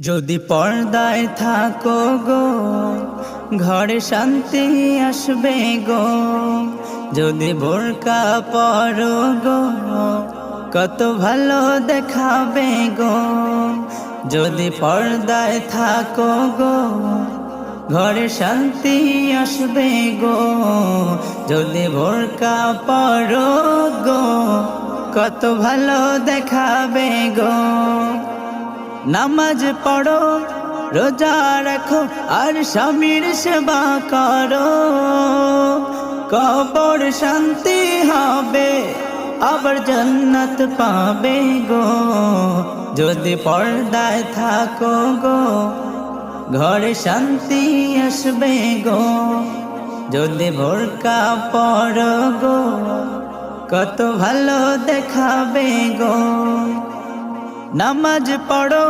যদি পর্দায় থাকো গো ঘরে শান্তি আসবে গো। যদি বোরকা পরো গো কত ভালো দেখাবে গো। যদি পর্দায় থাকো গো ঘরে শান্তি আসবে গো। যদি বোরকা পরো গো কত ভালো দেখাবে গো। নামাজ পড়ো রোজা রাখো আর স্বামীর সেবা করো, কবর শান্তি হবে আবার জান্নাত পাবে গো। যদি পর্দায় থাকো গো ঘরে শান্তি আসবে গো। যদি বোরকা পরো গো কত ভালো দেখাবে গো। নামাজ পড়ো